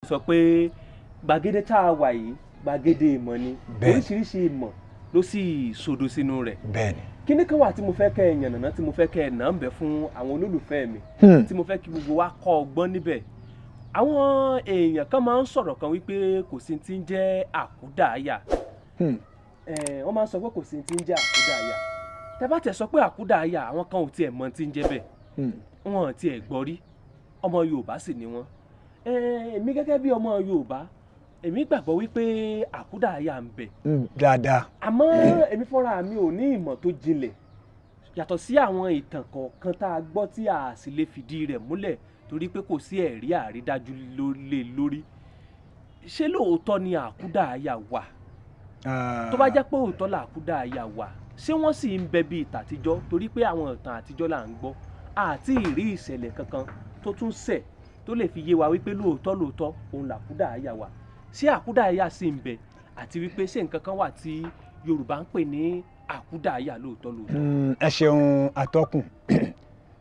sọ pé gbàgede tá a wà yìí gbàgede ìmọ̀ ni oríṣiríṣi ìmọ̀ ló sì sodo sínú rẹ̀. bẹ́ẹ̀ni. kíní kan wà tí mo fẹ́ kẹ́ ẹ yànnàná tí mo fẹ́ kẹ́ ẹ nà ń bẹ fún àwọn olólùfẹ́ mi tí mo fẹ́ kí gbogbo wa kọ́ ọgbọ́n níbẹ̀. àwọn èèyàn kan máa ń sọ̀rọ̀ kan wípé kò sí ti ń jẹ́ àkúdàáyà. wọ́n máa ń sọ pé kò sí ti ń jẹ́ àkúdàáyà. tẹ́ bá tẹ̀ sọ pé àkúdàáyà àwọn kan ò tiẹ̀ mọ̀ ti ń jẹ́ bẹ́ẹ̀. wọn ò tiẹ̀ gbọ́ rí ọmọ Yorùbá sì ni wọ́n. èmi gẹ́gẹ́ bí ọmọ Yorùbá èmi gbàgbọ́ wípé àkúdàáyà ń bẹ. dáadáa. àmọ́ èmi fúnra mi ò ní ìmọ̀ tó jinlẹ̀ yàtọ̀ sí àwọn ìtàn kọ̀ọ̀kan tá a gbọ́ tí a sì lè fìdí rẹ̀ múlẹ̀ torí pé kò sí ẹ̀rí àrídájú lé lórí. ṣé lóòótọ́ ni àkúdàáyà wà? tó bá jẹ́ pé òótọ́ là àkúdàáyà wà ṣé wọ́n sì ń bẹ bíi tàtijọ́ torí pé àwọn ìtàn àtijọ́ là ń gbọ́ àti ìrí ìṣẹ̀lẹ̀ kankan tó tún ṣẹ̀ tó lè fi yé wa wípé lóòótọ́ òun làkúdàáyà wà. ṣé àkúdàáyà sì ń bẹ àti wípé ṣé nǹkan kan wà tí Yorùbá ń pè ní àkúdàáyà lóòótọ́. ẹ ṣeun atọ́kùn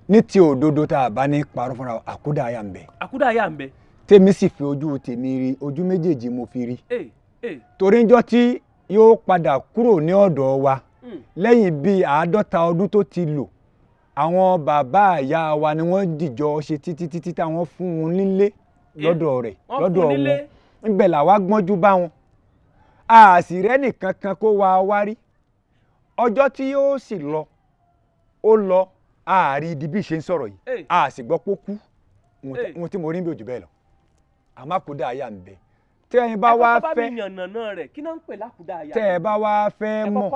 ní ti òdodo tá a bá ní parọ́ fúnra àkúdàáyà ń bẹ. àkúdàáyà ń bẹ. tèmi sì fi ojú tèmi rí ojú méjèèjì mo fi rí. torí njọ́ tí yóò padà kúrò ní ọ̀dọ̀ wa lẹ́yìn bíi 50 ọdún tó ti lò àwọn bàbá ìyá wa ni wọ́n dìjọ ṣe títí táwọn fún un nílé lọ́dọ̀ rẹ̀ lọ́dọ̀ wọn ńbẹ̀ làwa gbọ́njú bá wọn a sì rẹ́nì kankan kó wa wá rí ọjọ́ tí yóò sì lọ ó lọ ààrí di bí ṣe ń sọ̀rọ̀ yìí a sì gbọ́ pé ó kú ohun tí mo rí ń bí òjò bẹ́ẹ̀ lọ àmọ́ àkúdàáyà ń bẹ tẹ́ ẹ bá wá fẹ́ tẹ́ ẹ bá wá fẹ́ mọ̀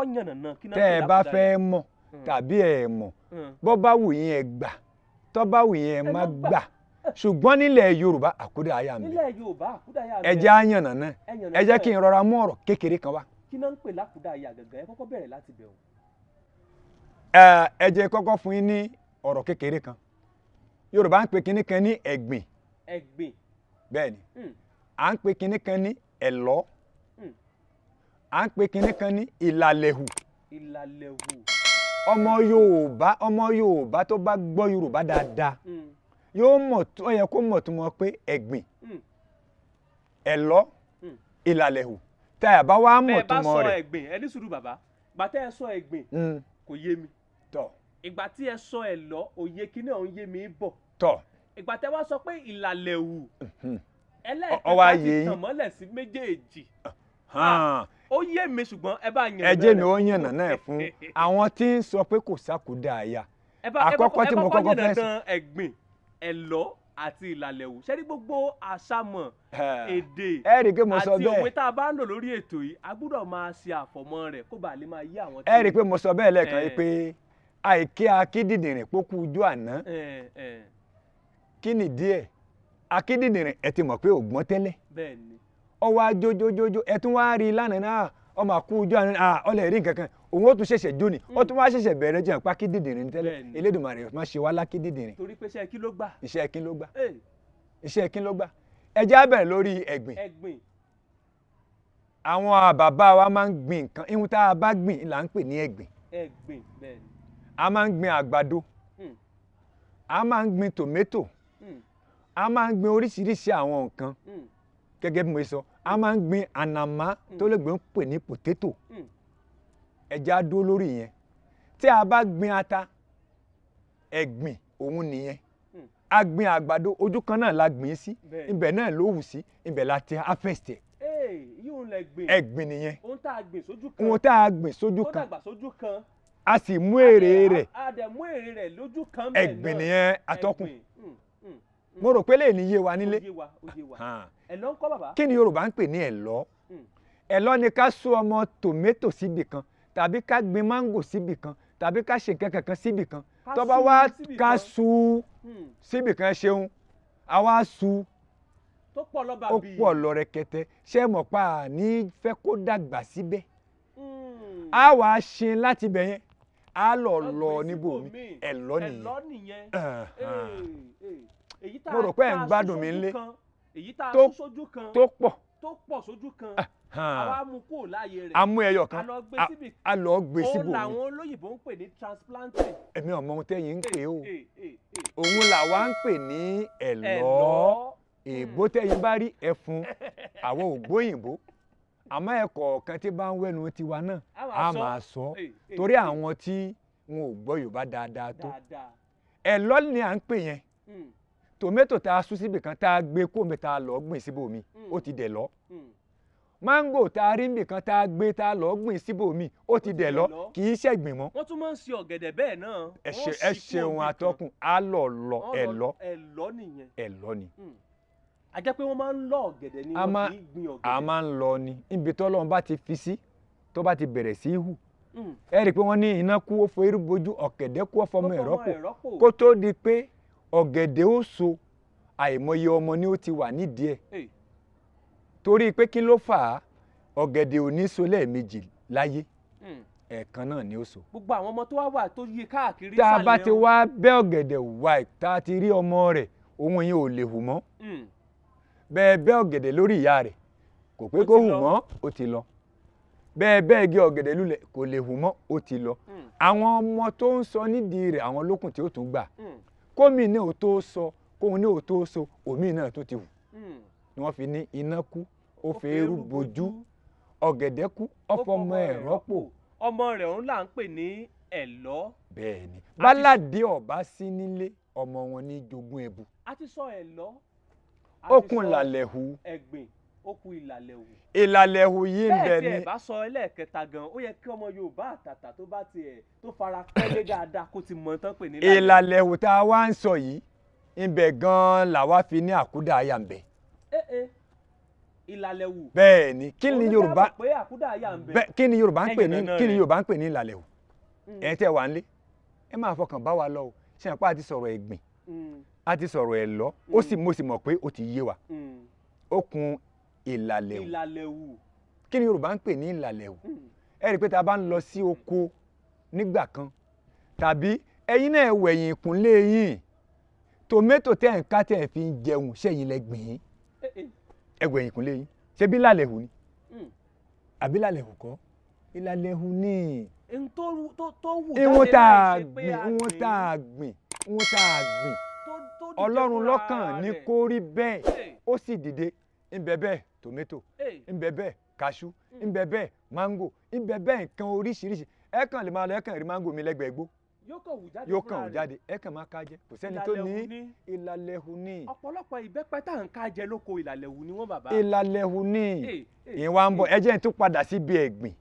tẹ́ ẹ bá fẹ́ mọ̀ tàbí ẹ mọ̀ bọ́ bá wù yín ẹ gbà tọ́ bá wù yín ẹ má gbà ṣùgbọ́n nílẹ̀ Yorùbá àkúdàáyà ń bẹ ẹ jẹ́ á yànnàná ẹ jẹ́ kí n rọra mú ọ̀rọ̀ kékeré kan wá. kí náà ń pè lákúdàáyà gàgà ẹ kọ́kọ́ bẹ̀rẹ̀ láti bẹ̀ o. ẹ jẹ́ kọ́kọ́ fún yín ní ọ̀rọ̀ kékeré kan Yorùbá ń pè kinní kan ní ẹ̀gbìn. ẹ̀gbìn. bẹ́ẹ̀ ni à ń pè kinní kan ní ẹ̀lọ́ à ń pè kinní kan ní ìlàlẹ̀hù. ìlàlẹ̀hù. ọmọ Yorùbá tó bá gbọ́ Yorùbá dáadáa yóò mọ̀ ó yẹ kó mọ̀ tó mọ̀ pé ẹ̀gbìn ẹ̀lọ́ ìlàlẹ̀hù tá a bá wá mọ̀ tó mọ̀ rẹ̀. bẹ́ẹ̀ bá sọ ẹ̀gbìn ẹ ní sùúrù bàbá gbàtẹ́ ẹ sọ ẹ̀gbìn kò yé mi ìgbà tí ẹ sọ ẹ̀lọ́ òye kíní ọ̀hún yé mi bọ̀ ìgbà tẹ́ wá sọ pé ìlàlẹ̀hù ẹlẹ́ẹ̀kẹta ti tàn mọ́lẹ̀ sí méjèèjì ó yé mi ṣùgbọ́n ẹ bá yànnà. ẹ jẹ́ mi ó yànnà náà fún àwọn tí ń sọ pé kò sákúdàáyà àkọ́kọ́ tí mo kọ́kọ́ fẹ́ sọ. ẹ̀gbìn ẹ̀lọ́ àti ìlàlẹ̀hù ṣé ní gbogbo àṣàmọ̀ èdè àti òwe tá a bá ń lò lórí ètò yìí a gbọ́dọ̀ máa ṣe àfọ̀mọ́ rẹ̀ kó bàa lè máa yé àwọn. ẹ rí i pé mo sọ bẹ́ẹ̀ lẹ́ẹ̀kan yìí pé àìkí akídìdìrín pókú ojú àná kí ni díẹ̀ akídìdìrín ẹ ti mọ̀ pé ògbọ́n tẹ́lẹ̀ ọwọ́ ajójójójó ẹ tún wá rí i lánàá náà ọmọ àkú ojú àná ọlẹ́ rí nǹkan kan òun ó tún ṣẹ̀ṣẹ̀ jó ni ó tún wá ṣẹ̀ṣẹ̀ bẹ̀rẹ̀ jẹ́ pa kídìdìrín tẹ́lẹ̀ Elédùmarè má ṣe wá lákídìdìrín. torí pé iṣẹ́ kí ló gbà. iṣẹ́ kí ló gbà. iṣẹ́ kí ló gbà. ẹ jẹ́ á bẹ̀rẹ̀ lórí ẹ̀gbìn. àwọn bàbá wa máa ń gbìn nǹkan ihun tá a bá gbìn là ń pè ní ẹ̀gbìn. bẹ́ẹ̀ ni. a máa ń gbìn àgbàdo a máa ń gbìn tòmẹ́tò a máa ń gbìn oríṣiríṣi àwọn nǹkan gẹ́gẹ́ bí mo sọ a máa ń gbìn ànàmá tó lè gbé ń pè ní pòtétò ẹja dúró lórí yẹn tí a bá gbìn ata ẹ̀gbìn òun nìyẹn a gbìn àgbàdo ojú kan náà la gbìn sí ibẹ̀ náà ló wù sí ibẹ̀ la ti harvest ẹ̀ ẹ̀gbìn nìyẹn ohun tá a gbìn sójú kan a sì mú èrè rẹ̀ ẹ̀gbìn nìyẹn atọ́kùn mo rò pé lè ní yé wa nílé ẹ̀lọ́ ńkọ́ bàbá. kí ni Yorùbá ń pè ní ẹ̀lọ́ ẹ̀lọ́ ni ká so ọmọ tòmẹ́tò síbì kan tàbí ká gbin máńgò síbì kan tàbí ká ṣe nǹkan kankan síbì kan tó bá wá ká su síbì kan ṣeun àwa su tó pọ̀ lọ́ba bíi ó pọ̀ lọ rẹ̀kẹ̀tẹ̀ ṣé mọ̀ pa ní fẹ́ kó dàgbà síbẹ̀ a wà á ṣe láti bẹ̀ yẹn a lọ níbòmí ẹ̀lọ́ nìyẹn mo rò pé ẹ̀ ń gbádùn mi nílé èyí tá a tún sójú kan tó pọ̀ sójú kan àwa mú kúrò láàyè rẹ̀ a mú ẹyọ kan a lọ gbé síbò òun làwọn olóyìnbó ń pè ní transplanting. èmi ò mọ ohun tẹ́yìn ń pè o òun làwa ń pè ní ẹ̀lọ́ èèbó tẹ́yin bá rí ẹfun àwọn ògbóyìnbó àmọ́ ẹ̀kọ́ kan tí bá ń wẹ́nu tiwa náà a máa sọ torí àwọn tí wọn ò gbọ́ Yorùbá dáadáa tó ẹ̀lọ́ ni à ń pè yẹn tòmẹ́tò tá a sún síbì kan tá a gbé kó mi tá a lọ gbìn síbòmí ó ti dẹ̀ lọ máńgò tá a rí níbì kan tá a gbé tá a lọ gbìn síbòmí ó ti dẹ̀ lọ kì í ṣẹ̀gbìn mọ́. wọ́n tún máa ń ṣe ọ̀gẹ̀dẹ̀ bẹ́ẹ̀ náà. ẹ ṣeun atọ́kùn á lọ ẹ̀lọ́ nìyẹn. ẹ̀lọ́ ni. a jẹ́ pé wọ́n máa ń lọ ọ̀gẹ̀dẹ̀ ni wọ́n kì í gbìn ọ̀gẹ̀dẹ̀. a máa ń lọ ni ibi tọ́lọ́run bá ti fi sí tó bá ti bẹ̀rẹ̀ sí í hù. ẹ rí i pé wọ́n ní iná kú ó fọ irú bojú ọ̀gẹ̀dẹ̀ kú ó fọmọ ẹ̀ rọ́pò kó tó di pé ọ̀gẹ̀dẹ̀ ó so àìmọye ọmọ ni ó ti wà nídìí ẹ̀ torí pé kí ló fà á ọ̀gẹ̀dẹ̀ ò ní so lẹ́ẹ̀mejì láyé ẹ̀ẹ̀kan náà ni ó so. gbogbo àwọn ọmọ tó wá wà tó yí káàkiri tá a bá ti wá bẹ́ ọ̀gẹ̀dẹ̀ wá tá a ti rí ọmọ rẹ̀ òun yẹn ò lè hù mọ́ bẹ́ẹ̀ bẹ́ ọ̀gẹ̀dẹ̀ lórí ìyá rẹ̀ kò pé kó hù mọ́ ó ti lọ bẹ́ẹ̀ bẹ́ẹ̀ gé ọ̀gẹ̀dẹ̀ lulẹ̀ kò lè hù mọ́ ó ti lọ àwọn ọmọ tó ń sọ nídìí rẹ̀ àwọn lókùn tí ó tún gbà kómi náà ó tó sọ kóun náà ó tó so òmí náà tó ti hù ni wọ́n fi ní iná kú ó fẹ́ eru bojú ọ̀gẹ̀dẹ̀ kú ọfọmọ ẹ̀ rọ́pò. ọmọ rẹ̀ òun là ń pè ní ẹ̀lọ́. bẹ́ẹ̀ni báládé ọba sí nílé ọmọ wọn ní jogún ẹbu. a ti sọ ẹ̀lọ́. okùn ìlàlẹ̀hù. ẹ̀gbìn okùn ìlàlẹ̀hù. ìlàlẹ̀hù yìí ń bẹ ní. bẹ́ẹ̀ tí ẹ bá sọ ẹlẹ́ẹ̀kẹta gan ó yẹ kí ọmọ Yorùbá àtàtà tó bá tiẹ̀ tó fara pẹ́lẹ́ dáadáa kó ti mọ̀ tán pè ní. ìlàlẹ̀hù tá a wá ń sọ yìí ń bẹ gan-an làwa fi ní àkúdàáyà ń bẹ. ìlàlẹ̀hù. bẹ́ẹ̀ ni kí ni Yorùbá kí ni Yorùbá ń pè ní ìlàlẹ̀hù ẹ̀ tẹ́ wà ń lé ẹ máa fọkàn bá wa lọ o ṣe àpá àti sọ̀rọ̀ ẹ̀gbìn a ti sọ̀rọ̀ ẹ̀lọ́ mo sì mọ̀ pé ó ti yé wa okùn ìlàlẹ̀hù kí ni Yorùbá ń pè ní ìlàlẹ̀hù ẹ rí i pé tá a bá ń lọ sí oko nígbà kan tàbí ẹ̀yin náà wẹ̀yìn ìkúnlé yín tòmẹ́tò tẹ́ ń ká tẹ́ ń fi jẹun ṣẹ́yìn lẹ gbìn ẹgbẹ̀yìn ìkúnlé yín ṣé bí ìlàlẹ̀hù ni àbí ìlàlẹ̀hù kọ́ ìlàlẹ̀hù ni ìwọ̀n tá a gbìn Ọlọ́run lọ́kàn ní kó rí bẹ́ẹ̀ ó sì dìde ńbẹ bẹ́ẹ̀ tòmẹ́tò ńbẹ bẹ́ẹ̀ kaṣú ńbẹ bẹ́ẹ̀ máńgò ńbẹ bẹ́ẹ̀ nǹkan oríṣiríṣi ẹ kàn lè máa lọ ẹ kàn rí máńgò mi lẹ́gbẹ̀ẹ́ gbó yóò kàn wù jáde ẹ kàn máa ká jẹ kò sẹ́ni tó ní ìlàlẹ̀hù ní. ọ̀pọ̀lọpọ̀ ìbẹ́pẹ tá à ń ká jẹ lóko ìlàlẹ̀hù ni wọ́n bàbá. ìlàlẹ̀hù ní ìwà ń bọ̀ ẹ jẹ́ n tún padà síbi ẹ̀gbìn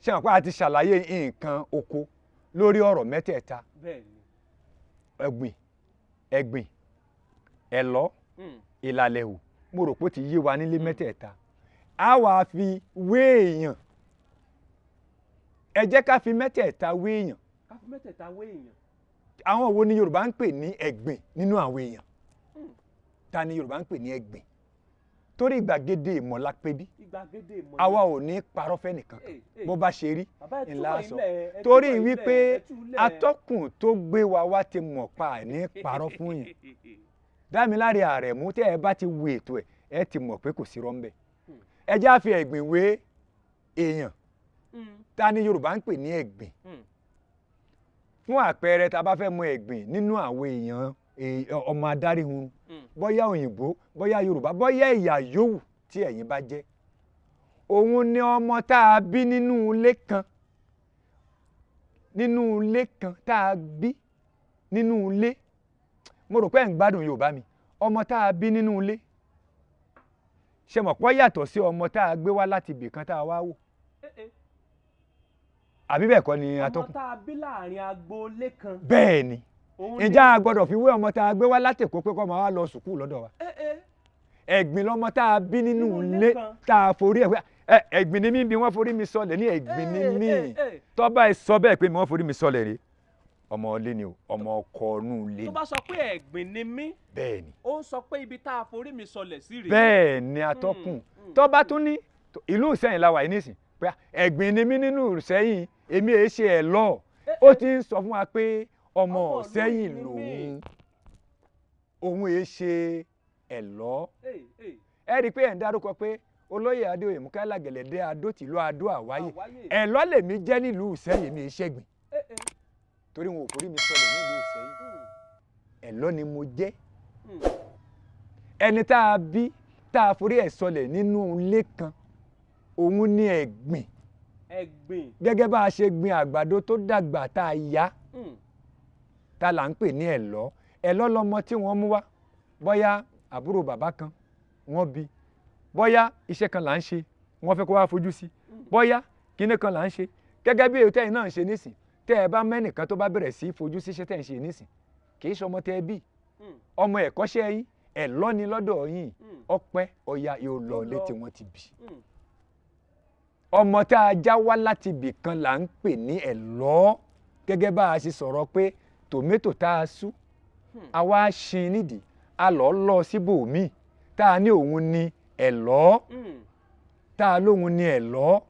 ṣé wọn pa àti ṣàlàyé nǹkan oko lórí ọ̀rọ̀ mẹ́tẹ̀ẹ̀ta ẹ̀gbìn ẹ̀lọ́ ìlàlẹ̀hù mo rò pé ó ti yé wa nílé mẹ́tẹ̀ẹ̀ta a wà fi wé èèyàn ẹ jẹ́ ká fi mẹ́tẹ̀ẹ̀ta wé èèyàn. ká fi mẹ́tẹ̀ẹ̀ta wé èèyàn. àwọn wo ni Yorùbá ń pè ní ẹ̀gbìn nínú àwọn èèyàn ta ni Yorùbá ń pè ní ẹ̀gbìn torí ìgbàgede ìmọ̀ la pé bí àwa ò ní parọ́ fẹ́ nìkan bó bá ṣe rí ńlá sọ torí wípé atọ́kùn tó gbé wa wá ti mọ̀ pa ní parọ́ fún yẹn Dámiláre Àrẹ̀mú tẹ́ ẹ bá ti wo ètò ẹ ti mọ̀ pé kò sí rọ́ńbẹ́ ẹ já fi ẹ̀gbìn wé èèyàn ta ni Yorùbá ń pè ní ẹ̀gbìn fún àpẹẹrẹ tá a bá fẹ́ mọ ẹ̀gbìn nínú àwọn èèyàn ọmọ adáríhun bóyá òyìnbó bóyá Yorùbá bóyá ẹ̀yà yòówù tí ẹ̀yin bá jẹ́ òun ni ọmọ tá a bí nínú ilé kan tá a bí nínú ilé mo rò pé ẹ̀ ń gbádùn Yorùbá mi ọmọ tá a bí nínú ilé ṣe mọ̀ pé yàtọ̀ sí ọmọ tá a gbé wá láti ibì kan tá a wá wò àbí bẹ́ẹ̀ kọ́ ni atọ́kùn. ọmọ tá a bí láàrin agboolé kan. bẹ́ẹ̀ ni ǹjẹ́ a gbọ́dọ̀ fi wé ọmọ tá a gbé wá láti Èkó pé kó máa wá lọ sùkúù lọ́dọ̀ wa. ẹ̀gbìn lọmọ tá a bí nínú ilé tá a forí ẹ̀ ẹ̀gbìn ni mí bí wọ́n forí mi sọlẹ̀ ní ẹ̀gbìn ni mí tọ́ba ẹ̀ sọ bẹ́ẹ̀ pé wọ́n forí mi sọlẹ̀ rí ọmọ ilé ni o ọmọ ọkọ inú ilé ni. tó bá sọ pé ẹ̀gbìn ni mí. bẹ́ẹ̀ ni. ó ń sọ pé ibi tá a forí mi sọlẹ̀ sí rèé. bẹ́ẹ̀ ni atọ́kùn tọ́ba tún ní ìlú Ìṣẹ̀yìn la wà yìí nísìn pé ẹ̀gbìn ni mí nínú Ìṣẹ̀yìn èmi èé ṣe ẹ̀ lọ ó ti ń sọ fún wa pé ọmọ Ìṣẹ̀yìn òun èé ṣe ẹ̀ lọ ẹ rí i pé ẹ̀ ń dárúkọ pé olóyè Adéoyè Múkáílà Gẹ̀lẹ̀dẹ́ Adó tìlú Adó Àwáyé ẹ̀ lọ lèmi jẹ́ nílùú Ìṣẹ̀yìn mi ìṣẹ́gbìn torí wọn ò forí mi sọlẹ̀ nílùú Ìṣẹ̀yìn ẹ̀ lọ ni mo jẹ́ ẹni tá a bí tá a forí ẹ̀ sọlẹ̀ nínú ilé kan òun ni ẹ̀gbìn gẹ́gẹ́ bá a ṣe gbin àgbàdo tó dàgbà tá a yá tá là ń pè ní ẹ̀lọ́ lọmọ tí wọ́n mú wá bóyá àbúrò bàbá kan wọ́n bí bóyá iṣẹ́ kan là ń ṣe wọ́n fẹ́ kó wá fojú sí bóyá kíní kan là ń ṣe gẹ́gẹ́ bí èyí tẹ́yìn náà ń ṣe nísìn tẹ́ ẹ bá mẹ́nìkan tó bá bẹ̀rẹ̀ sí fojú síṣẹ́ tẹ́ ń ṣe nísìn kì í ṣe ọmọ tẹ́ ẹ bí ọmọ ẹ̀kọ́ṣẹ́ yín ẹ̀lọ́ ni lọ́dọ̀ yín ọpẹ́ ọya yóò lọ létí wọ́n ti bí ọmọ tá a já wá láti ibì kan là ń pè ní ẹ̀lọ́ gẹ́gẹ́ bá a ṣe sọ̀rọ̀ pé tòmẹ́tò tá a sú a wá ṣin nídìí a lọ síbòmíì tá a ní òun ni ẹ̀lọ́ tá a lóhun ni ẹ̀lọ́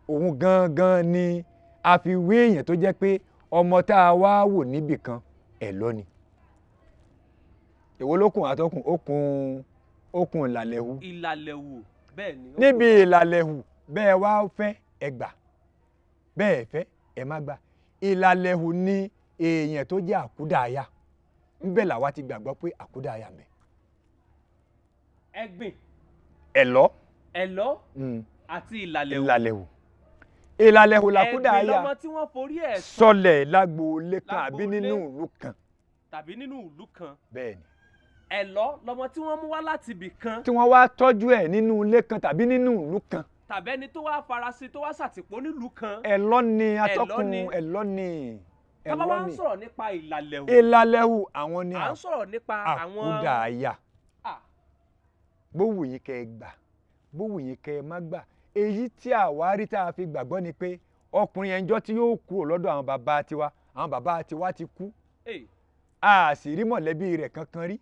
òun gangan ni a fi wé èèyàn tó jẹ́ pé ọmọ tá a wá wò níbì kan ẹ̀lọ́ ni èwo lókun àtọkùn okùn ìlàlẹ̀hù bẹ́ẹ̀ ni níbi ìlàlẹ̀hù bẹ́ẹ̀ wá fẹ́ ẹ gbà bẹ́ẹ̀ fẹ́ ẹ má gbà ìlàlẹ̀hù ni èèyàn tó jẹ́ àkúdàáyà ńbẹ̀ làwa ti gbàgbọ́ pé àkúdàáyà mẹ́ ẹ̀gbìn ẹ̀lọ́ àti ìlàlẹ̀hù làkúdàáyà ẹ̀gbìn lọmọ tí wọ́n forí ẹ̀ sọlẹ̀ lágboolé kan àbí nínú ìlú kan tàbí nínú ìlú kan bẹ́ẹ̀ ni ẹ̀lọ́ lọmọ tí wọ́n mú wá láti ibì kan tí wọ́n wá tọ́jú ẹ̀ nínú ilé kan tàbí nínú ìlú kan tàbí ẹni tó wá farasin tó wá ṣàtìpó nílùú kan ẹ̀lọ́ ni atọ́kùn ẹ̀lọ́ ni tábà wá ń sọ̀rọ̀ nípa ìlàlẹ̀hù àwọn ni à ń sọ̀rọ̀ nípa àwọn àkúdàáyà bówù yín kẹ́ ẹ gbà bówù yín kẹ́ ẹ má gbà èyí tí àwárí tá a fi gbàgbọ́ ni pé ọkùnrin ẹnjọ́ tí yóò kúrò lọ́dọ̀ àwọn bàbá tiwa ti kú a sì rí mọ̀lẹ́bí rẹ̀ kankan rí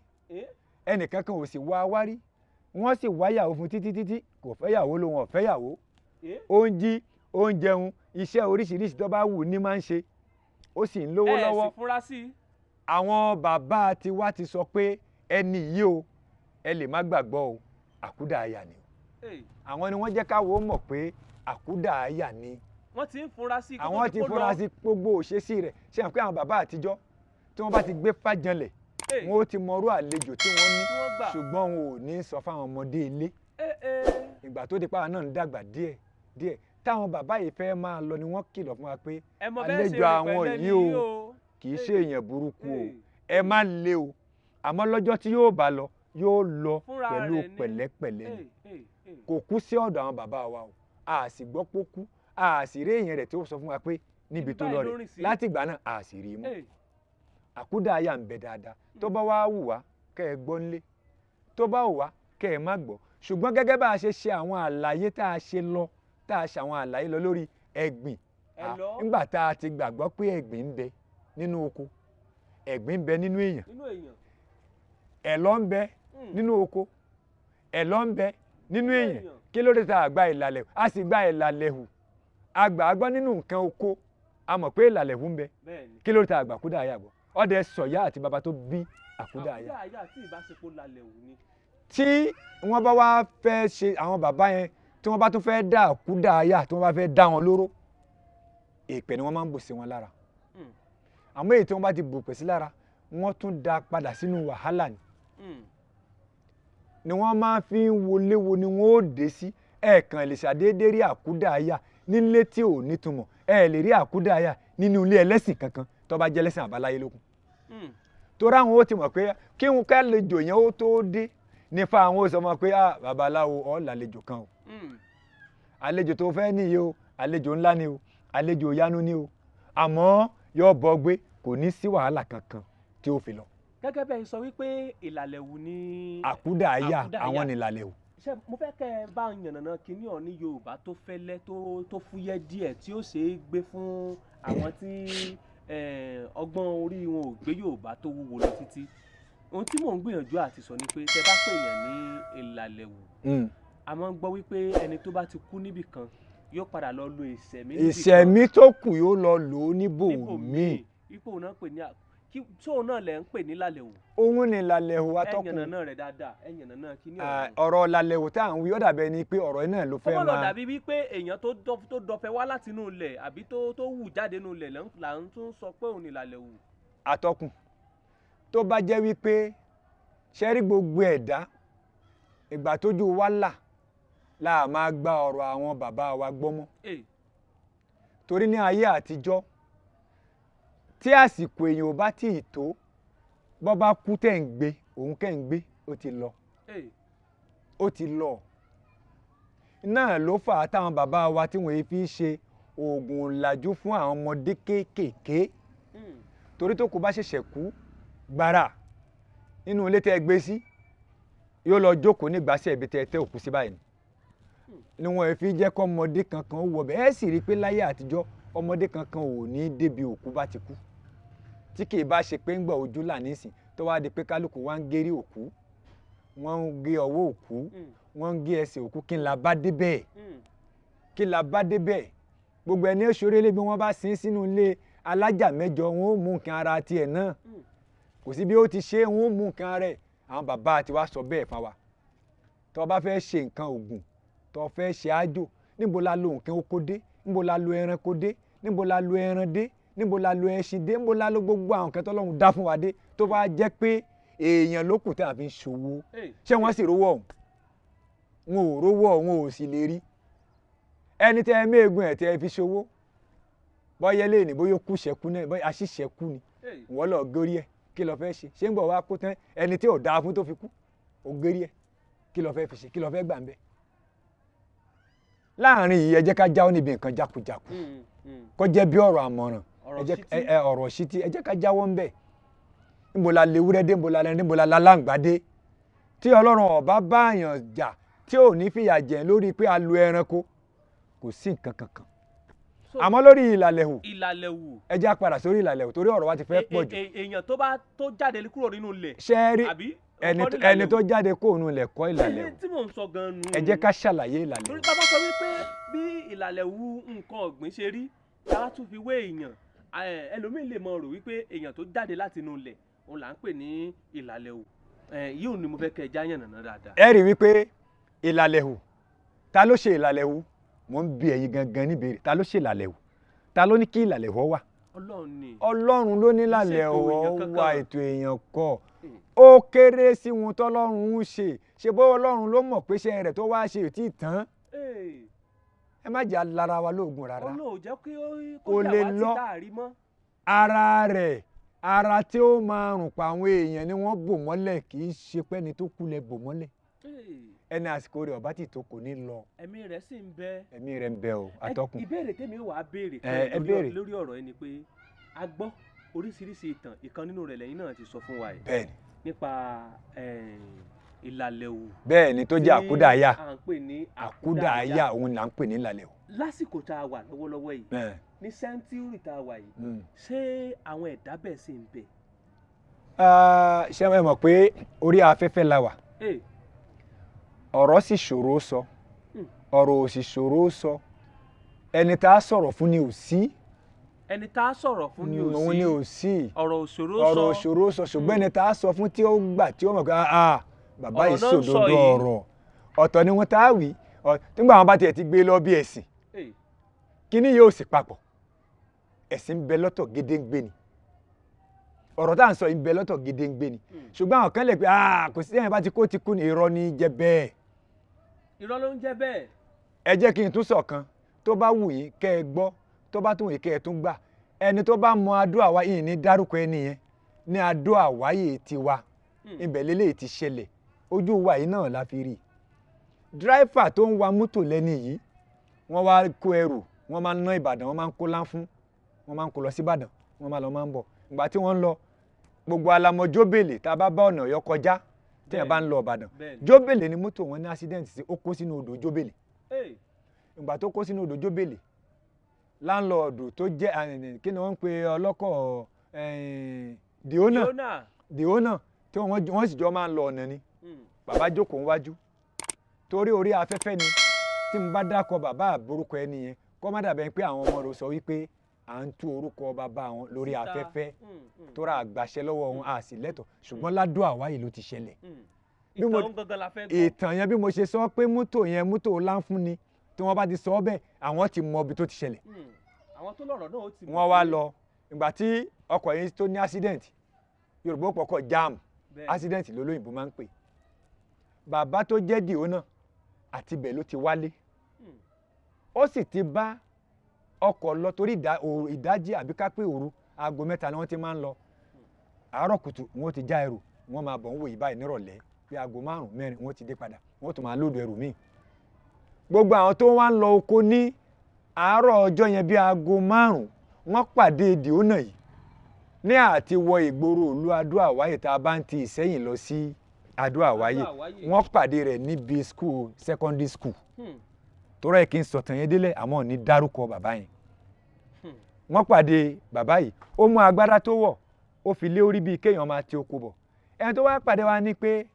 ẹnìkankan ò sì wá wárí wọ́n sì wáyàwó fún títí kò fẹ́yàwó lòun ò fẹ́yàwó ó ń jí ó ń jẹun iṣẹ́ oríṣiríṣi tó bá wù ní máa ń ṣe ó sì ń lówó lọ́wọ́ ẹ sì fura sí i. àwọn bàbá tiwa ti sọ pé ẹni yìí o ẹ lè má gbàgbọ́ o àkúdàáyà ni àwọn ni wọ́n jẹ́ káwọ́ mọ̀ pé àkúdàáyà ni wọ́n ti ń fura sí i. àwọn ti fura sí gbogbo òṣèṣì rẹ̀ ṣe hàn pé àwọn bàbá àtijọ́ tí wọ́n bá ti gbé fàjànlẹ̀ wọn ó ti mọrú àlejò tí wọ́n ní ṣùgbọ́n wọn ò ní sọ fáwọn ọmọdé ilé ìgbà tó di pàwọn náà ń dàgbà díẹ̀ táwọn bàbá yìí fẹ́ máa lọ ni wọ́n kìlọ̀ fún wa pé àlejò àwọn yìí o kì í ṣe èèyàn burúkú o ẹ má lé o àmọ́ lọ́jọ́ tí yóò bá lọ yóò lọ pẹ̀lú pẹ̀lẹ́pẹ̀lẹ́ ni kò kú sí ọ̀dọ̀ àwọn bàbá wa o a sì gbọ́ pé ó kú a sì rí èèyàn rẹ̀ tí ó sọ fún wa pé níbi tó lọ rẹ̀ láti ìgbà náà a sì rí i mọ́ àkúdàáyà ń bẹ dáadáa tó bá wá wù wá kẹ́ ẹ gbọ́ nílé tó bá wù wá kẹ́ ẹ má gbọ́ ṣùgbọ́n gẹ́gẹ́ bá a ṣe ṣe àwọn àlàyé tá a ṣe àwọn àlàyé lọ lórí ẹ̀gbìn nígbà tá a ti gbàgbọ́ pé ẹ̀gbìn ń bẹ nínú oko ẹ̀gbìn ń bẹ nínú èèyàn ẹ̀lọ́ ń bẹ nínú oko ẹ̀lọ́ ń bẹ nínú èèyàn kí ló dé tá a gba ìlàlẹ̀hù a sì gba ìlàlẹ̀hù àgbà nínú nǹkan oko a mọ̀ pé ìlàlẹ̀hù ń bẹ kí ló dé tá a gbà àkúdàáyà gbọ́ ọdẹ sọ̀yà àti bàbá tó bí àkúdàáyà. àkúdàáyà tí ìbáṣepọ̀ lálẹ̀hù ni. tí wọ́n bá wá fẹ́ ṣe àwọn bàbá yẹn tí wọ́n bá tún fẹ́ dá àkúdàáyà tí wọ́n bá fẹ́ dá wọn lóró èèpẹ̀ ni wọ́n máa ń bò sí wọn lára àmọ́ èyí tí wọ́n bá ti bò pẹ̀ sí lára wọ́n tún dá padà sínú wàhálà ni wọ́n máa fi ń woléwo ni wọ́n ó dé sí ẹ̀ẹ̀kan lè ṣàdédé rí àkúdàáyà nílé tí ò nítumọ̀ ẹ̀ lè rí àkúdàáyà nínú ilé ẹlẹ́sìn kankan tó bá jẹ́ lẹ́sìn àbáláyé lókun torí àwọn ó ti mọ̀ pé kí wọn ká lejò yẹn ó tó dé nífa àwọn ó sọ mọ́ pé babaláwo ọ̀ làlejò kan o àlejò tó fẹ́ nìyí o àlejò ńlá ni o àlejò yanu ni o àmọ́ yóò bọ́ gbé kò ní sí wàhálà kankan tí ó fi lọ. gẹ́gẹ́ bẹ́ẹ̀ sọ wípé ìlàlẹ̀hù ni àkúdàáyà àwọn ni ìlàlẹ̀hù. ṣé mo fẹ́ kẹ́ ẹ bá yànnàná kínní ọ̀ ní Yorùbá tó fẹ́lẹ́ tó fúyẹ́ díẹ̀ tí ó ṣe é gbé fún àwọn tí ọgbọ́n orí wọn ò gbé Yorùbá tó wúwo lọ títí ohun tí mò ń gbìyànjú àti sọ ni pé tẹ bá pè yàn ní ìlàlẹ̀hù a máa ń gbọ́ wípé ẹni tó bá ti kú níbì kan yóò padà lọ lo ìṣẹ̀mí tó kù yóò lọ lò ó níbòmíì ipò náà pè ní tóun náà lẹ̀ ń pè ní làlẹ̀hù. òun ni làlẹ̀hù atọ́kùn ẹ̀yànnà náà rẹ̀ dáadáa ẹ̀yànnà náà kí ni ọ̀rọ̀ làlẹ̀hù tá à ń wí ó dàbẹ̀ ni pé ọ̀rọ̀ náà ló fẹ́ máa. ó mọ̀ lọ dàbí wípé èèyàn tó dọ̀fẹ́ wá láti inú ilẹ̀ àbí tó wù jáde inú ilẹ̀ là ń tún sọ pé òun ni làlẹ̀hù. atọ́kùn tó bá jẹ́ wípé ṣe rí gbogbo ẹ̀dá ìgbà tójú wa là láà máa gba ọ̀rọ̀ àwọn bàbá wa gbọ́ mọ́. Torí ní ayé àtijọ́ tí àsìkò èèyàn ò bá tí ì tó bọ́ bá kú tẹ̀ ń gbé òun kẹ́ ń gbé ó ti lọ. Ó ti lọ. Náà ló fà á táwọn bàbá wa tí wọ́n fi ṣe oògùn ìlàjú fún àwọn ọmọdé kéékèèké. Torí tó kù bá ṣẹ̀ṣẹ̀ kú gbàrà nínú ilé tẹ́ gbé sí yóò lọ jókòó nígbàsẹ̀ ibi tẹ́ òkú sí báyìí ni wọ́n fi jẹ́ kọ́ ọmọdé kankan ó wọ bẹ̀. Ẹ sì rí i pé láyé àtijọ́ ọmọdé kankan ò ní débi òkú bá ti kú tí kì í bá ṣe pé ń gbà ojú là nísìn tó wá di pé kálukú wá ń gérí òkú, wọ́n ń gé ọwọ́ òkú, wọ́n ń gé ẹsẹ̀ òkú. Kí n la bá dé bẹ́ẹ̀? Kí la bá dé bẹ́ẹ̀? Gbogbo ẹni òṣèré lé bí wọ́n bá sin sínú ilé alájà mẹ́jọ wọn ó mú nǹkan ara tiẹ̀ náà. Kò sí bí ó ti ṣe wọn ó mú nǹkan ara ẹ̀. Àwọn bàbá ti wá sọ bẹ́ẹ̀ fún wa. Tó bá fẹ́ ṣe nǹkan ògùn, tó fẹ́ ṣe àjò, níbo la lo nǹkan oko dé, níbo la lo ẹranko dé, níbo la lo ẹran dé, níbo la lo ẹṣin dé, níbo la lo gbogbo àwọn nǹkan tọ́lọ́run dá fún wa dé, tó bá jẹ́ pé èèyàn ló kù tí a fi ń ṣòwò. Ṣé wọ́n sì rówó ọ̀hún? Wọn ò rówó ọ̀hún, wọn ò sì lè rí. Ẹni tẹ́ ẹ méègùn ẹ̀ tẹ́ ẹ fi ṣòwò bọ́yẹ́ lè ní bóyá ó kú ṣẹ́kú náà, bóyá aṣíṣẹ́kú ni wọ́n lọ górí ẹ̀. Kí ló fẹ́ ṣe? Ṣé ń bọ̀ wá kó tán ẹni tí ò dáa fún tó fi kú ó górí ẹ̀? Kí ló fẹ́ fi ṣe? Kí ló fẹ́ gbà ń bẹ́? Láàárín yìí ẹ jẹ́ ká jáwọ́ níbi nǹkan jákujàku kó jẹ́ bí ọ̀rọ̀ àmọ̀ràn ọ̀rọ̀ ṣítí ẹ jẹ́ ká jáwọ́ ń bẹ̀. Níbo la lè wúrẹ́ dé, níbo la lẹ́ni, níbo la láǹgbá dé tí Ọlọ́run ọ̀bá báyàn jà tí ò ní fìyà jẹ lórí pé a lo ẹranko kò sí nǹkan kankan. Àmọ́ lórí ìlàlẹ̀hù ẹ jẹ́ á padà sórí ìlàlẹ̀hù torí ọ̀rọ̀ wa ti fẹ́ pọ̀ jù. Èèyàn tó jáde kúrò nínú ilẹ̀. Ṣé rí ẹni tó jáde kúrò nínú ilẹ̀ kọ́ ìlàlẹ̀hù. Tí mò ń sọ gan-an nù. Ẹ jẹ́ ká ṣàlàyé ìlàlẹ̀hù. Torí bàbá sọ wípé bí ìlàlẹ̀hù nǹkan ọ̀gbìn ṣe rí ká tún fi wé èèyàn ẹlòmíín lè mọ rò wípé èèyàn tó jáde láti inú ilẹ̀ òun là ń pè ní ìlàlẹ̀hù. Yíò ni mo fẹ́ kẹ́ ẹ jáyàn nàná dáadáa. Ẹ rí wípé ìlàlẹ̀hù ta ló ṣe ìlàlẹ̀hù? Mo ń bi ẹ̀yin gangan níbèrè ta ló ṣe ìlàlẹ̀hù? Ta ló ní kí ìlàlẹ̀hù wà? Ọlọ́run ló ní ìlàlẹ̀hù wà, ètò èèyàn kọ́. Ó kéré sí wọn tọ́lọ́run ń ṣe. Ṣé bó Ọlọ́run ló mọ̀ pé iṣẹ́ rẹ̀ tó wá ṣe ò tí ì tán? Ẹ má jẹ́ alára wa lóògùn rárá. Kò lè lọ ara rẹ̀, ara tí ó máa rùn pa àwọn èèyàn ni wọ́n bò mọ́lẹ̀, kì í ṣe pẹ́ni tó kú lẹ bò mọ́lẹ̀. Ẹni àsìkò rẹ̀ ọ̀bá tí tó kò ní lọ. Ẹ̀mí rẹ̀ sì ń bẹ. Ẹ̀mí rẹ̀ ń bẹ o, atọ́kùn. Ìbéèrè tèmi wàá béèrè lórí ọ̀rọ̀ yìí ni pé a gbọ́ oríṣiríṣi ìtàn, ìkan nínú rẹ̀ lẹ́yìn náà ti sọ fún wa yìí. Bẹ́ẹ̀ni. Nípa ìlàlẹ̀hù. Bẹ́ẹ̀ni tó jẹ́ àkúdàáyà. À ń pè ní àkúdàáyà òun là ń pè ní ìlàlẹ̀hù. Lásìkò tá a wà lọ́wọ́lọ́wọ́ yìí ní sẹ́ńtúrì tá a wà yìí ṣé àwọn ẹ̀dá bẹ́ẹ̀ sì ń bẹ? Ṣé ẹ mọ̀ pé orí afẹ́fẹ́ la wà? Ọ̀rọ̀ sì ṣòro sọ, ọ̀rọ̀ ò sì ṣòro sọ. Ẹni tá a sọ̀rọ̀ fún ni ò sí. Ẹni tá a sọ̀rọ̀ fún ni ò sí. Òun ni ò sí. Ọ̀rọ̀ ò ṣòro sọ. Ṣùgbọ́n ẹni tá a sọ fún tí ó gbà tí ó mọ̀ pé bàbá yìí sòdodo ọ̀rọ̀. Ọ̀tọ̀ ni wọ́n tá a wí. Nígbà wọn bá tiẹ̀ ti gbé lọ bí ẹ̀sìn. Kíní yóò sì papọ̀. Ẹ̀sìn ń bẹ lọ́tọ̀ gédéǹgbé ni. Ọ̀rọ̀ tá à ń sọ ń bẹ lọ́tọ̀ gédéǹgbé ni. Ṣùgbọ́n àwọn kan lè pé kò sí ẹ̀yìn bá ti kó ti kú ni irọ́ ní jẹ́ bẹ́ẹ̀. Irọ́ ló ń jẹ́ bẹ́ẹ̀. Ẹ jẹ́ kí n tún sọ̀kan tó bá wù yín kẹ́ ẹ gbọ́ tó bá tún wù yín kẹ́ ẹ tún gbà. Ẹni tó bá mọ Adó Àwáyè ní dárúkọ ẹni yẹn ní Adó Àwáyè tiwa ibẹ̀ lélẹ́yìí ti ṣẹlẹ̀ ojú wa yìí náà la fi rí. Dráìfà tó ń wa mọ́tò lẹ́ni yìí wọ́n wá kó ẹrù wọ́n máa ń ná Ìbàdàn wọ́n máa ń kó láńfún wọ́n máa ń kó lọ sí Ìbàdàn wọ́n máa lọ máa ń bọ̀. Ìgbà tí wọ́n ń lọ gbogbo alamọ Jóbèlè tá a bá bá ọ̀nà Ọ̀yọ́ kọjá tí ẹ bá ń lọ Ìbàdàn Jóbèlè ni mọ́tò wọn ní accident sí ó kó sínú odò Jóbèlè. Ìgbà tó kó sínú odò Jóbèlè láńlọ́ọ̀dù tó jẹ́ kí ni wọ́n ń pe ọlọ́kọ̀ Dìónà tí wọ́n sì jọ máa ń lọ ọ̀nà ni bàbá jókòó wájú torí orí afẹ́fẹ́ ni tí mo bá dákọ̀ bàbá àbúrúkọ ẹni yẹn kọ́ má dàbẹ̀ pé àwọn ọmọ rẹ̀ sọ wípé à ń tú orúkọ bàbá wọn lórí afẹ́fẹ́ tó ra àgbàṣẹ lọ́wọ́ wọn a sì lẹ́tọ̀ọ́ ṣùgbọ́n Ládó Àwáyè ló ti ṣẹlẹ̀. Ìtàn yẹn bí mo ṣe sọ pé mọ́tò yẹn mọ́tò láńfún ni tí wọ́n bá ti sọ bẹ́ẹ̀ àwọn ti mọ ibi tó ti ṣẹlẹ̀. Àwọn tó lọ́rọ̀ náà ó ti mọ̀. Wọ́n wá lọ ìgbà tí ọkọ̀ yẹn tó ní accident Yorùbá pọ̀kọ̀ accident lólóyìnbó máa ń pè. Bàbá tó jẹ́ dìó náà àti ibẹ̀ ló ti wálé, ó sì ti bá ọkọ̀ lọ torí ìdájí àbí ká pé òru aago 3 ni wọ́n ti máa ń lọ. Àárọ̀ kùtù wọ́n ti já ẹrù, wọ́n máa bọ̀ ń wò yí báyìí nírọ̀lẹ́ bí aago 5 6 wọ́n ti dé padà, wọ́n tún máa lóòdù ẹrù míì. Gbogbo àwọn tó wá ń lọ oko ní àárọ̀ ọjọ́ yẹn bí aago 5 wọ́n pàdé dìó náà yìí ní àti wọ ìgboro ìlú Adó Àwáyè tá a bá ń ti Ìsẹ́yìn lọ sí Adó Àwáyè. Wọ́n pàdé rẹ̀ níbi school secondary school. Torọ́ ẹ̀ kí n sọ̀tàn yẹn délẹ̀ àmọ́ ní dárúkọ bàbá yẹn. Wọ́n pàdé bàbá yìí, ó mú agbádá tó wọ̀ ó fi lé orí bíi kéèyàn máa ti oko bọ̀. Ẹni tó wá pàdé wa ní pé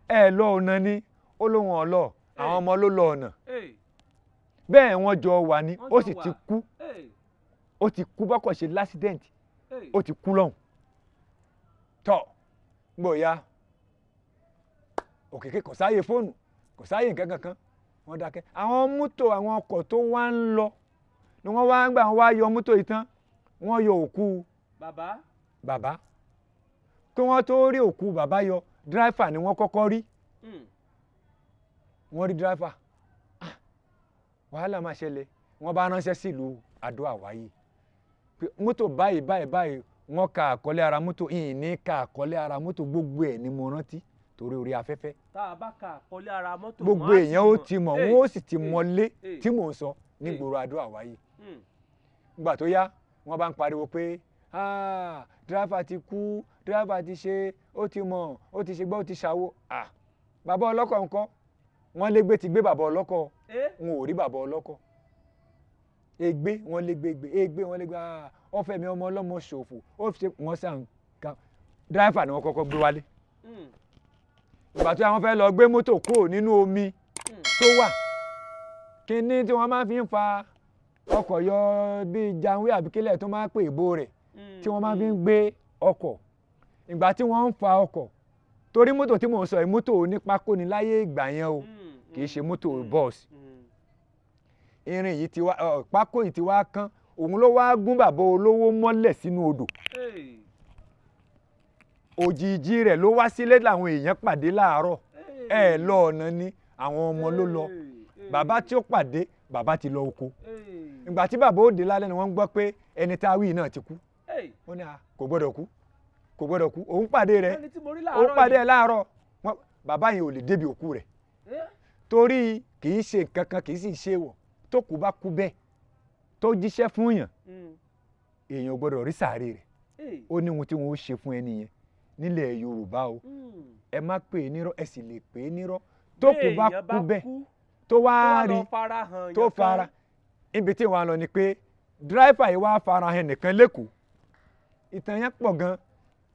ẹ lọ ọ̀nà ni, ó lóun ọ̀lọ́ àwọn ọmọ ló lọ ọ̀nà. Bẹ́ẹ̀ wọ́n jọ wà ní, ó sì ti kú, ó ti kú bọ́kọ̀ ṣe lásídẹ̀ǹtì, ó ti kú lọ́hùn. Tọ́ gbòòyà òkèké kò sáyè fóònù, kò sáyè nǹkan kankan, wọ́n dákẹ́. Àwọn mọ́tò àwọn ọkọ̀ tó wá ń lọ ni wọ́n wá ń gbà wọ́n wá yọ mọ́tò yìí tán, wọ́n yọ òkú bàbá. Kí wọ́n tó rí òkú bàbá yọ, dírẹ́fà ni wọ́n kọ́kọ́ rí. Wọ́n rí dírẹ́fà, wàhálà máa ṣẹlẹ̀, wọ́n bá ránṣẹ́ sílùú Adó Àwáyè pé mọ́tò báyìí báyìí báyìí, wọ́n ka àkọlé ara mọ́tò, ìní ka àkọlé ara mọ́tò gbogbo ẹ̀ ni mo rántí torí orí afẹ́fẹ́. Tá a bá ka àkọlé ara mọ́tò gbogbo èèyàn ó ti mọ̀, wọ́n ó sì ti mọlé tí mò ń sọ ní gbòòrò Adó Àwáyè. Nígbà tó yá wọ́n bá ń pariwo pé dírẹ́fà ti kú, dírẹ́fà ti ṣe, ó ti mọ̀, ó ti ṣe gbọ́, ó ti ṣàwo. Bàbá ọlọ́kọ̀ ńkọ́? Wọ́n légbé ti gbé bàbá ọlọ́kọ̀, wọn ò rí bàbá ọlọ́kọ̀. Ègbé wọ́n légbé ègbé wọ́n légbé ọ̀fẹ́ mi ọmọ ọlọ́mọ ṣòfò, ó fi ṣe wọ́n sàn ká dírẹ́fà ni wọ́n kọ́kọ́ gbé wálé. Ìgbà tí àwọn fẹ́ lọ gbé mọ́tò kúrò nínú omi tó wà, kíní tí wọ́n máa fi ń fa ọkọ̀ yọ bíi janwé àbíkílẹ̀ tó máa ń pè ìbò rẹ̀ tí wọ́n máa fi ń gbé ọkọ̀. Ìgbà tí wọ́n ń fa ọkọ̀, torí mọ́tò tí mò ń sọ yìí mọ́tò onípákó ni láyé ìgbà yẹn o, kì í ṣe mọ́tò bọ́ọ̀sì. Irin yìí ti wá, pákó yìí ti wá kán, òun ló wá gún bàbá olówó mọ́lẹ̀ sínú odò. Òjìji rẹ̀ ló wá sílé làwọn èèyàn pàdé láàárọ̀, ẹ lọ ọ̀nà ni àwọn ọmọ ló lọ. Bàbá tí ó pàdé, bàbá ti lọ oko. Ìgbà tí bàbá ó dé lálẹ́ ni wọ́n ń gbọ́ pé ẹni tá a wí náà ti kú. Wọ́n ní kò gbọ́dọ̀ kú, kò gbọ́dọ̀ kú, òun pàdé rẹ̀, òun pàdé ẹ̀ láàárọ̀. Bàbá yẹn ò lè débi òkú rẹ̀ torí kì í ṣe nǹkan kan, kì í sì ṣe wọ̀. Tó kú bá kú bẹ́ẹ̀ tó jíṣẹ́ fún yàn, èèyàn ò gbọ́dọ̀ rí sàárè rẹ̀. Ó ní ohun tí wọ́n ó ṣe fún ẹni yẹn nílẹ̀ Yorùbá o. Ẹ má pè é nírọ́, ẹ sì lè pè é nírọ́. Tó kú bá kú bẹ́ẹ̀ tó wá rí tó fara, ibi tí wọ́n á lọ ni pé dírẹ́fà yìí wá fara hàn nìkan lẹ́kọ̀ọ́. Ìtàn yẹn pọ̀ gan.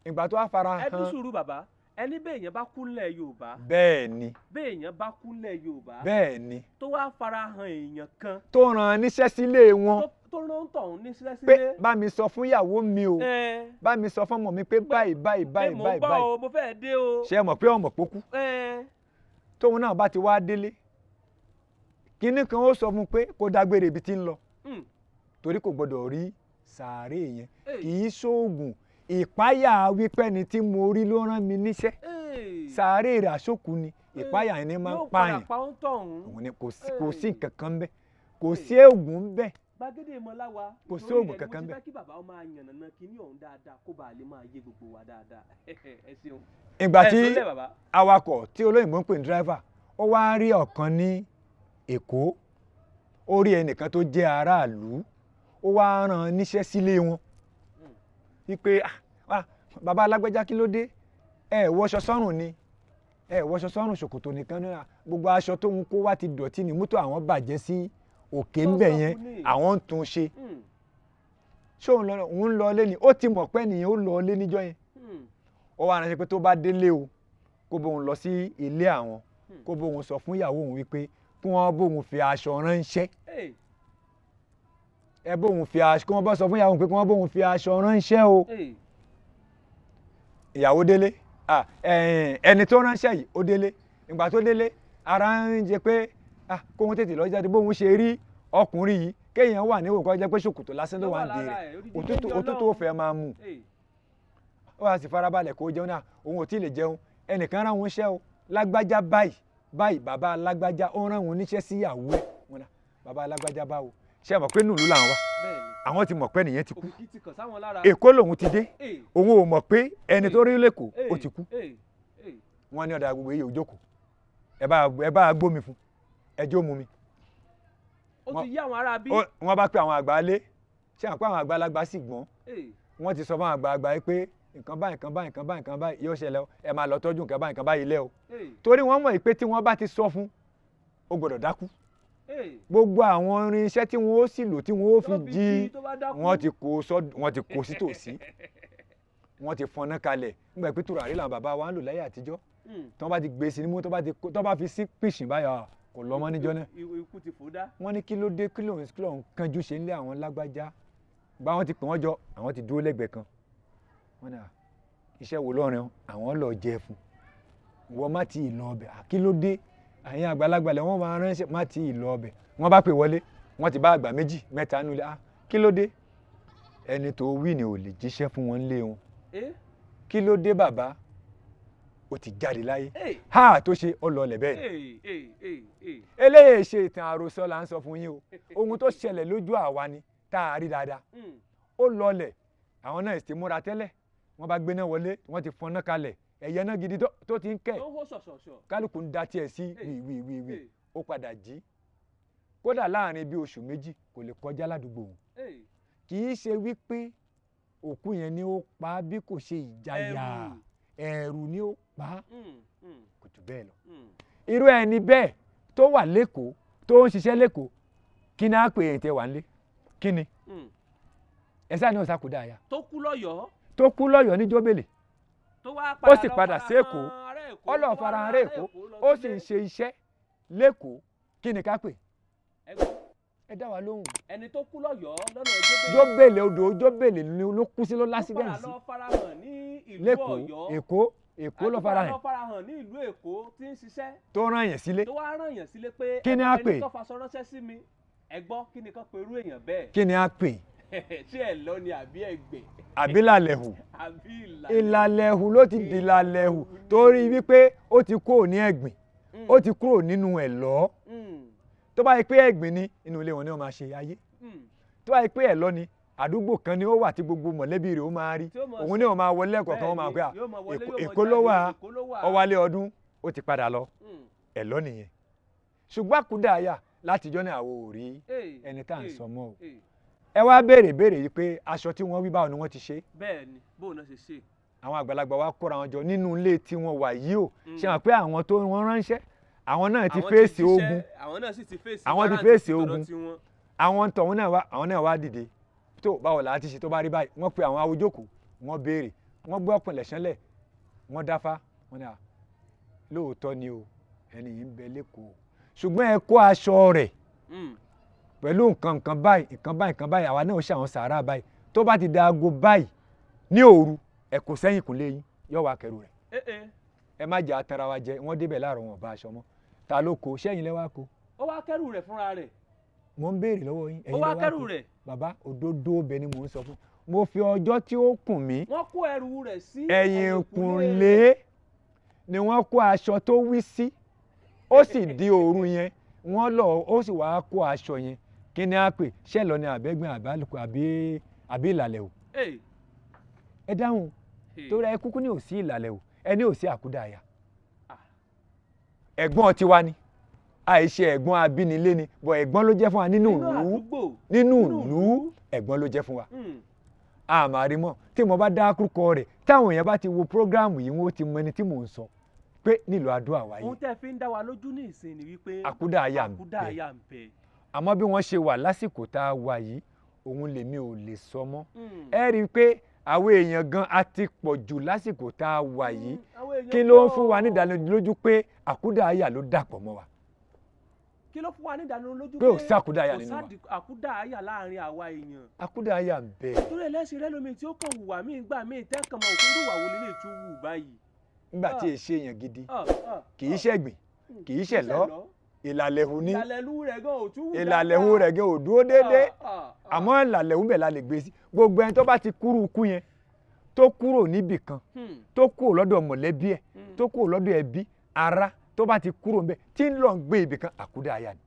Ìgbà tó wá fara hàn. Ẹ ní sùúrù bàbá, ẹni béèyàn bá kú lẹ̀ Yorùbá. Bẹ́ẹ̀ ni. Béèyàn bá kú lẹ̀ Yorùbá. Bẹ́ẹ̀ ni. Tó wá fara hàn èèyàn kan. Tó rán níṣẹ́ sílé wọn. Tó rán tọ̀hún níṣẹ́ sílé. Pé bá mi sọ fún ìyàwó mi o, bá mi sọ fún ọmọ mi pé báyìí báyìí báyìí báyìí. Mo bá o, mo fẹ́ dé o. Ṣé ẹ mọ̀ pé ọmọ pókú? Tóun náà bá ti wá délé, kinní kan ó sọ fún un pé kó dágbére ibi tí ń lọ. Torí kò gbọdọ̀ rí sàárè yẹn. Kì í ṣoògùn. Ìpáyà wípé ni tí mo rí ló rán mi níṣẹ́. Sàárè rẹ̀ àṣòkù ni, ìpáyà yẹn ni máa ń pààyàn. Kò sí nǹkan kan bẹ́ẹ̀, kò sí oògùn bẹ́ẹ̀. Gbàgede Ìmọ̀láwa, kò sí oògùn kankan bẹ́ẹ̀. mo ti fẹ́ kí bàbá máa yànnàná kíní ọ̀hún dáadáa kó bàa lè máa yé gbogbo wa dáadáa. Ẹ ṣeun. Ìgbà tí awakọ̀ tí olóyìnbó ń pè ní dírẹ́fà, ó wá rí ọ̀kan ní Èkó, ó rí ẹnìkan tó jẹ́ aráàlú, ó wá rán níṣẹ́ sílé wọn. Wípé bàbá alágbẹ́já kí ló dé? Ẹ wọṣọ sọ́rùn ni, ẹ wọṣọ sọ́rùn ṣòkòtò nìkan náà, gbogbo aṣọ tóun kó wá ti dọ̀tí ni, mọ́tò àwọn bàjẹ́ sí òkè ńbẹ̀ yẹn, àwọn ń tún ṣe. Ṣé òun lọ lé ni? Ó ti mọ̀ pé nìyẹn ó lọ lé níjọ́ yẹn. Ó wá ránṣẹ́ pé tó bá délé o, kó bóun lọ sí ilé àwọn, kó bóun sọ fún ìyàwó òun wípé kí wọ́n bóun fi aṣọ ránṣẹ́. Ẹ bóun fi aṣọ, kí wọ́n bá sọ fún ìyàwó òun pé kí wọ́n bóun fi aṣọ ránṣẹ́ o. Ìyàwó délé, ẹni tó ránṣẹ́ yìí ó délé. Ìgbà tó délé, ara ń jẹ pé kóun tètè lọ jáde, bóun ṣe rí ọkùnrin yìí, kéèyàn wà níwò kó jẹ́ pé ṣòkòtò lásán ló wà ń di rẹ̀, òtútù ó fẹ́ máa mú. ó wá sì farabalẹ̀ kó jẹun náà òun ò tí ì lè jẹun ẹnìkan rán òun iṣẹ́ o lágbájá báyìí bàbá lágbájá ó rán òun níṣẹ́ síyàwó ẹ̀ wọn náà bàbá lágbájá báwo ṣé ẹ mọ̀ pé nùlú làwọn wá àwọn ti mọ̀ pé nìyẹn ti kú Èkó lòun ti dé òun ò mọ̀ pé ẹni tó rí lẹ́kọ̀ọ́ ó ti kú wọ́n ní ọ̀dà gbogbo èyí ò jókòó ẹ bá gbómi fún ẹjọ́ mu mi. ó ti yí àwọn ará bí. wọ́n bá pè àwọn àgbà lé ṣé àpò àwọn àgbàlagbà sì gbọ́n wọ́n ti sọ fún àwọn àgbàlagbà yìí pé nǹkan báyìí yóò ṣẹlẹ̀ ẹ máa lọ tọ́jú nǹkan báyìí lẹ́ o torí wọ́n mọ̀ pé tí wọ́n bá ti sọ fún ó gbọ́dọ̀ dákú gbogbo àwọn irinṣẹ́ tí wọ́n ó sì lò tí wọ́n ó fi jí wọ́n ti kó sí tòsí wọ́n ti fọnná kalẹ̀ nígbà pé tùràrí làwọn bàbá wa ń lò láyé àtijọ́ tí wọ́n bá ti gbé sí nímú tí wọ́n bá fi sí pìṣìn báyà kò lọ́mọ níjọ́ náà ikú ti fò dá. wọ́n ní kí ló dé kí lòun kanjú ṣe ń lé àwọn lágbájá bá wọn ti pè wọ́n jọ àwọn ti dúró lẹ́gbẹ̀ẹ́ kan wọ́n ní iṣẹ́ wo lọ́rin àwọn lọ jẹ fún wọ́n má ti lọ ọbẹ̀ kí ló dé àyìn àgbàlagbà lẹ̀ wọ́n máa ránṣẹ́ má ti lọ ọbẹ̀ wọ́n bá pè wọlé wọ́n ti bá àgbà méjì mẹ́ta nulẹ̀ kí ló dé ẹni tó wí ni ò lè jíṣẹ́ fún wọn lé wọn kí ló dé bàbá ó ti jáde láyé tó ṣe ó lọlẹ̀ bẹ́ẹ̀ eléyìí ṣe ìtàn àròsọ là ń sọ fún yín o ohun tó ṣẹlẹ̀ lójú àwa ni tá a rí dáadáa ó lọlẹ̀ àwọn náà ti múra tẹ́lẹ̀ wọ́n bá gbéná wọlé wọ́n ti fọnná kalẹ̀ ẹ̀yẹ náà gidi tó ti ń kẹ̀ kálukú ń da tiẹ̀ sí wíwíwíwí ó padà jí kódà láàrin bí oṣù méjì kò lè kọjá ládùúgbò òun kì í ṣe wípé òkú yẹn ni ó pa bí kò ṣe ìjayà ẹ̀rù ni ó pa kò jù bẹ́ẹ̀ lọ irú ẹni bẹ́ẹ̀ tó wà lẹ́kọ̀ọ́ tó ń ṣiṣẹ́ lẹ́kọ̀ọ́ kí ni á pè é tẹ́ wà ń lé kí ni ẹ̀sán ni ó sàkúdà àyà tó kú lọ́yọ̀ọ́ ní jóbélé ó sì padà sí Èkó ó lọ farahàn rẹ̀ Èkó ó sì ń ṣe iṣẹ́ lẹ́kọ̀ọ́ kí ni ká pè ẹ dá wa lóhùn. ẹni tó kú lọ́yọ̀ọ́ lọ́nà jóbélé odò jóbélé ló kú sí ló lásìdẹ́ǹsì ló farahàn ní ìlú Ọ̀yọ́ Èkó ló farahàn ní ìlú Èkó tí ń ṣiṣẹ́ tó rán yẹn sílé tó wá rán yẹn sílé pé kí ni á pè ẹni tó faṣọ ránṣẹ́ sí mi ẹ gbọ́ kí ni kán pe irú èèyàn bẹ́ẹ̀ kí ni á pè ṣé ẹ lọ ni àbí ẹgbẹ́ àbí làlẹ̀hù ìlàlẹ̀hù ló ti di làlẹ̀hù torí wípé ó ti kúrò ní ẹ̀gbìn ó ti kúrò nínú ẹ̀lọ́ tó bá yẹ pé ẹ̀gbìn ni inú ilé wọn ni wọ́n máa ṣe ayé tó bá yẹ pé ẹ̀lọ́ ni àdúgbò kan ni ó wà tí gbogbo mọ̀lẹ́bí rẹ̀ ó máa rí òun ni ó máa wọlé ẹ̀kọ̀ọ̀kan wọ́n máa pé Èkó ló wà ọwálé ọdún ó ti padà lọ ẹ̀lọ́ nìyẹn ṣùgbọ́n àkúdàáyà látijọ́ ní àwọ̀ ò rí ẹni tá à ń sọ mọ́ o ẹ wá béèrè yìí pé aṣọ tí wọ́n wí báwo ni wọ́n ti ṣe. bẹ́ẹ̀ ni bóun náà ṣe ṣe. àwọn àgbàlagbà wa kóra wọn jọ nínú ilé tí wọ́n wà yìí o ṣe hàn pé àwọn tó wọ́n ránṣẹ́ àwọn náà ti fèsì ogun àwọn ti fèsì ogun àwọn tọ̀hún náà wá dìde tó báwo la ti ṣe tó bá rí báyìí wọ́n pe àwọn awojókòó wọ́n béèrè wọ́n gbọ́ pẹ̀lẹ́ ṣánlẹ̀ wọ́n dáfá wọ́n ní lóòótọ́ ni o ẹni yìí ń bẹ lẹ́kọ̀ọ́ ṣùgbọ́n ẹ kó aṣọ rẹ̀ pẹ̀lú nǹkan báyìí àwa náà ṣe àwọn sàárà báyìí tó bá ti da aago báyìí ní òru ẹ kò sẹ́yìn kúnlé yín yóò wá kẹrù rẹ̀ ẹ má jẹ́ atara wa jẹ wọ́n débẹ̀ láàárọ̀ wọn bá aṣọ mọ́ ta ló kó sẹ́yìn lẹ́wà kó. ó wá kẹrù rẹ̀ fúnra rẹ̀. mo ń béèrè lọ́wọ́ yín ó wá kẹrù rẹ̀. bàbá òdodo ọbẹ̀ ni mò ń sọ fún mo fi ọjọ́ tí ó kùn mí. wọ́n kó ẹrù rẹ̀ sí ẹ̀yìn kùnlé ni wọ́n kó aṣọ tó wí sí ó sì di òru yẹn wọ́n lọ ó sì wá kó aṣọ yẹn kí ni a pè ṣẹlọ ni àbẹ́gbìn àbálùkù àbí ìlàlẹ̀ o. ẹ dáhùn torí ẹ kúkú ní ò sí ìlàlẹ̀ o ẹ ní ò sí àkúdàáyà. ẹ̀gbọ́n tiwa ni àìṣe ẹ̀gbọ́n abínilé ni bọ̀ ẹ̀gbọ́n ló jẹ́ fún wa nínú ìlú ẹ̀gbọ́n ló jẹ́ fún wa. àmàrí mọ́ tí mo bá dá kúrúkọ rẹ̀ táwọn èèyàn bá ti wo prógráàmù yìí wọ́n ti mọ ẹni tí mò ń sọ pé nílùú Adó-Àwáyé. ohun tẹ́ fi ń dá wa lójú ní ìsìn ni wípé àkúdàáyà ń bẹ àmọ́ bí wọ́n ṣe wà lásìkò tá a wà yìí òun lèmi ò lè sọ mọ́ ẹ rí i pé àwọn èèyàn gan a ti pọ̀ jù lásìkò tá a wà yìí kí ló ń fún wa nídánilójú pé àkúdàáyà ló dàpọ̀ mọ́ wa. kí ló fún wa nídánilójú pé ò sí àkúdàáyà nínú wa. kò sí àkúdàáyà láàrin àwa èèyàn. àkúdàáyà ń bẹ. torí ẹlẹ́sìn rẹ lómi tí ó kàn hùwà míì gbà míì tẹ́kàn mọ́ òkú ìwà wo nílé tó wù báyìí. nígbà tí èsì èèyàn gidi kì í ṣẹ̀gbìn kì í ṣẹ̀lọ́ ìlàlẹ̀hù ní ìlàlẹ̀hù rẹ̀ gan ò dúró déédéé àmọ́ ìlàlẹ̀hù bẹ̀ la lè gbé sí gbogbo ẹni tó bá ti kúrú ikú yẹn tó kúrò níbì kan tó kúrò lọ́dọ̀ mọ̀lẹ́bí ẹ̀ tó kúrò lọ́dọ̀ ẹbí ará tó bá ti kúrò ńbẹ̀ tí ń lọ gbé ibì kan àkúdàáyà ni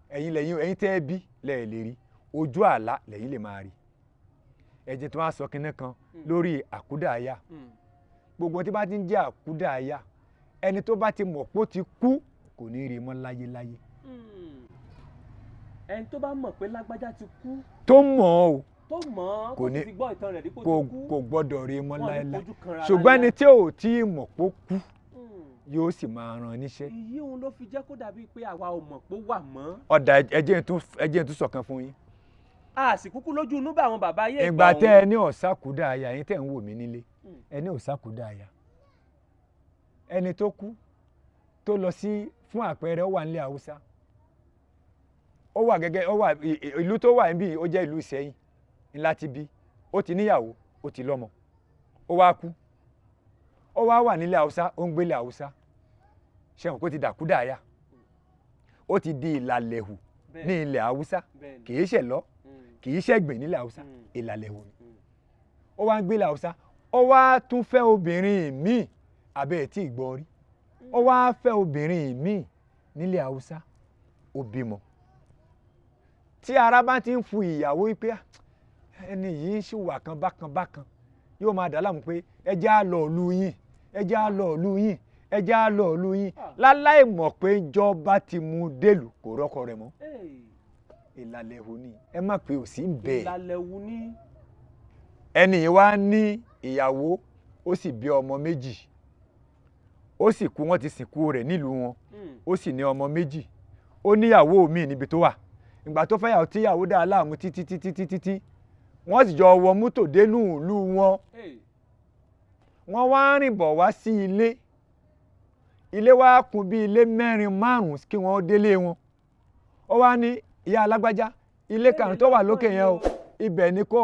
ẹ̀yin tẹ́ ẹ bí lẹ́ẹ̀ lè rí ojú àlá lẹ́yìn lè máa rí ẹ̀jẹ̀ tó wá sọ kinní kan lórí àkúdàáyà gbogbo tí bá ti ń jẹ́ àkúdàáyà ẹni tó bá ti mọ̀ pé ó ti kú kò ní rí mọ́ láyéláyé. ẹni tó bá mọ̀ pé lágbájá ti kú. tó mọ̀ o kò ní gbọ́ ìtàn rẹ̀ dípò ti kú. kò gbọ́dọ̀ rí mọ́ láyéláyé ṣùgbọ́n ẹni tí ò tí ì mọ̀ pé ó kú yóò sì máa ràn níṣẹ́. ìyí òun ló fi jẹ́ kó dàbí pé àwa ò mọ̀ pé ó wà mọ́. ọ̀dà ẹjẹ́ tún sọ̀kan fún yín. a sì kúkú lójú inú bá àwọn bàbá yé ìgbà tẹ́ ẹ ní ọ̀sákúdàáyà yín tẹ́ ń wò mí nílé ẹ ní ọ̀sákúdàáyà ẹni tó kú tó lọ sí fún àpẹẹrẹ ó wà nílẹ̀ haúsá ó wà ìlú tó wà níbí ó jẹ́ ìlú Ìṣẹ́yìn ńlá ti bí ó ti níyàwó ó ti lọ́mọ ó wá kú ó wá wà nílẹ̀ haúsá ó ń gbélé haúsá ṣẹ́wọ̀n kó ti dàkúdàáyà ó ti di ìlàlẹ̀hù ní ilẹ̀ haúsá kì í ṣẹ̀lọ́ kì í ṣẹ̀gbìn nílẹ̀ haúsá ìlàlẹ̀hù ni ó wá ń gbélé haúsá ó wá tún fẹ́ obìnrin míì abẹ́ ẹ̀ tí ì gbọ́ rí ó wá fẹ́ obìnrin míì nílẹ̀ haúsá ó bímọ tí ara bá ti ń fu ìyàwó pé ẹni yìí ń ṣùwà kan bákan yóò máa dà láàmú pé ẹ jẹ́ á lọ ìlú yín ẹ jẹ́ á lọ ìlú yín ẹ jẹ́ á lọ ìlú yín láláì mọ̀ pé ìjọba ti mú délùú kò rọ́kọ rẹ̀ mọ́ ìlàlẹ̀hù ni ẹ má pé ò sí ń bẹ̀ ìlàlẹ̀hù ni ẹni yìí wá ní ìyàwó ó sì bí ọmọ méjì ó sì kú wọ́n ti sìnkú rẹ̀ nílùú wọn ó sì ní ọmọ méjì ó níyàwó míì níbi tó wà ìgbà tó fẹ́yàwó tíyàwó dá láàmú títí wọ́n sì jọ wọ mọ́tò dénú ìlú wọn wọ́n wá rìn bọ̀ wá sí ilé wá kún bí ilé 4-5 kí wọ́n délé wọn ó wá ní ìyá alágbájá ilé karùn-ún tó wà lókè yẹn o ibẹ̀ ni kó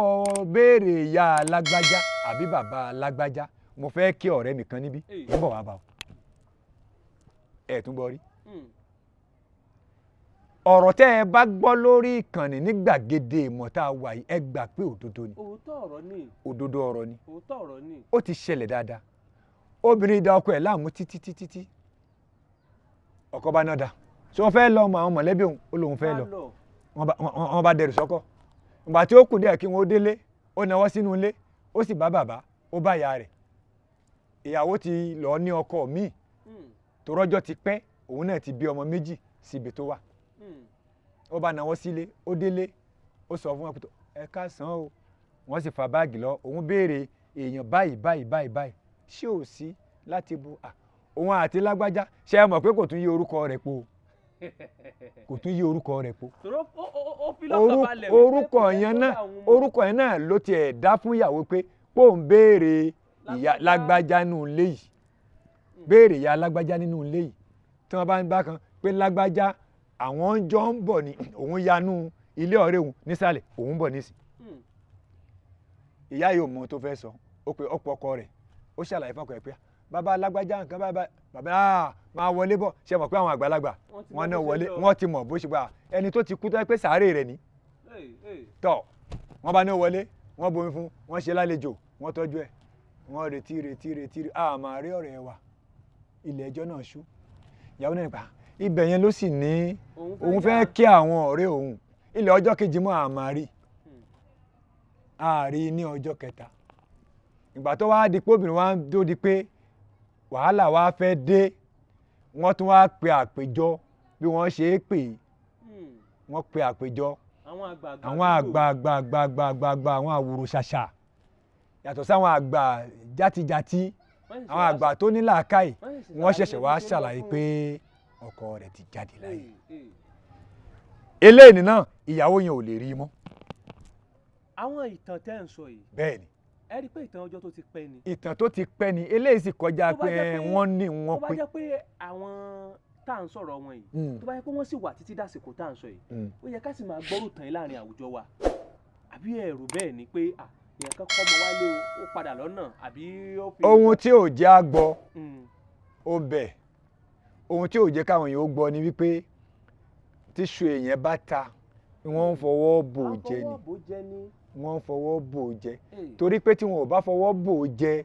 béèrè ìyá alágbájá àbí bàbá alágbájá mo fẹ́ kí ọ̀rẹ́ mi kan níbí ń bọ̀ wá bá o ẹ̀ tún gbọ́ rí ọ̀rọ̀ tẹ́ ẹ bá gbọ́ lórí ìkànnì ní gbàgede ìmọ̀ tá a wà yìí ẹ gbà pé òdodo ni òótọ́ ọ̀rọ̀ ni òdodo ọ̀rọ̀ ni òótọ́ ọ̀rọ̀ ni ó ti ṣẹlẹ̀ dáadáa obìnrin da ọkọ ẹ̀ láàmú títí ọkọ bá náà dà tí wọ́n fẹ́ lọ ọmọ àwọn mọ̀lẹ́bí òun ó lóun fẹ́ lọ wọ́n bá dẹrù sọ́kọ̀ ìgbà tí ó kù díẹ̀ kí wọ́n délé ó nawọ́ sínú ilé ó sì bá bàbá ó bá ìyá rẹ̀ ìyàwó ti lọ ní ọkọ míì tó rọ́jọ́ ti pẹ́ òun náà ti bí ọmọ méjì síbi tó wà ó bá nawọ́ sílé ó délé ó sọ fún wọn pé ẹ káàsán o wọ́n sì fa báàgì lọ òun béèrè èèyàn báyìí ṣé ò sí láti bu òun àti lágbájá ṣe é mọ̀ pé kò tún yí orúkọ rẹ̀ po orúkọ yẹn náà ló tiẹ̀ dá fún ìyàwó pé kó ń béèrè ìyá lágbájá nínú ilé yìí béèrè ìyá lágbájá nínú ilé yìí tí wọ́n bá ń bá kan pé lágbájá àwọn jọ ń bọ̀ ní òun yanú ilé ọ̀rẹ́ òun nísàlẹ̀ òun bọ̀ nísì ìyá yóò mọ tó fẹ́ sọ ó pe ọ̀pọ̀ ọkọ rẹ̀ ó ṣàlàyé fún ọkọ rẹ̀ pé bàbá alágbájá nǹkan báyìí bàbá máa wọlé bọ̀ ṣe mọ̀ pé àwọn àgbàlagbà wọn náà wọlé wọ́n ti mọ̀ bó ṣe gbà ẹni tó ti kú tó yẹ pé sàárè rẹ̀ ní tọ́ wọ́n bá ní wọlé wọ́n bomi fún wọ́n ṣe lálejò wọ́n tọ́jú ẹ̀ wọ́n retí àmà rí ọ̀rẹ́ wa ilé ẹjọ́ náà ṣú ìyàwó náà nípa ibẹ̀ yẹn ló sì ní òun fẹ́ kí àwọn ọ̀rẹ́ òun ilé ọjọ́ kejì mọ́ àmàrí àárí ní ọjọ́ kẹta ìgbà tó wá di pé obìnrin wa tó di pé wàhálà wa fẹ́ dé wọ́n tún wá pe àpéjọ bí wọ́n ṣe é pè wọ́n pe àpéjọ àwọn àgbààgbà àwọn àwòrò ṣàṣà yàtọ̀ sáwọn àgbà játijàti àwọn àgbà tó ní làákàyè wọ́n ṣẹ̀ṣẹ̀ wá ṣàlàyé pé ọkọ rẹ̀ ti jáde láyé eléyìí náà ìyàwó yẹn ò lè rí mọ́. àwọn ìtàn tẹ́ ń sọ yìí. bẹ́ẹ̀ni. ẹ rí i pé ìtàn ọjọ́ tó ti pẹ́ ni. ìtàn tó ti pẹ́ ni eléyìí sì kọjá pé wọ́n ní wọ́n pé. tó bá jẹ́ pé àwọn tá à ń sọ̀rọ̀ wọn yìí tó bá jẹ́ pé wọ́n sì wà títí dàsìkò tá à ń sọ yìí ó yẹ ká sì máa gbọ́rù tàn yín láàrin àwùjọ wa àbí ẹ̀rù bẹ́ẹ̀ ni pé èèyàn kan kọ́ ọmọ wálé ó padà lọ́nà àbí ó fi. ohun tí ò jẹ́ àgbọ̀ ó bẹ̀ ohun tí ò jẹ́ káwọn èèyàn ó gbọ́ ni wípé tíṣu èèyàn bá ta wọ́n ń fọwọ́ bò jẹ ni wọ́n fọwọ́ bò ó jẹ torí pé tí wọn ò bá fọwọ́ bò ó jẹ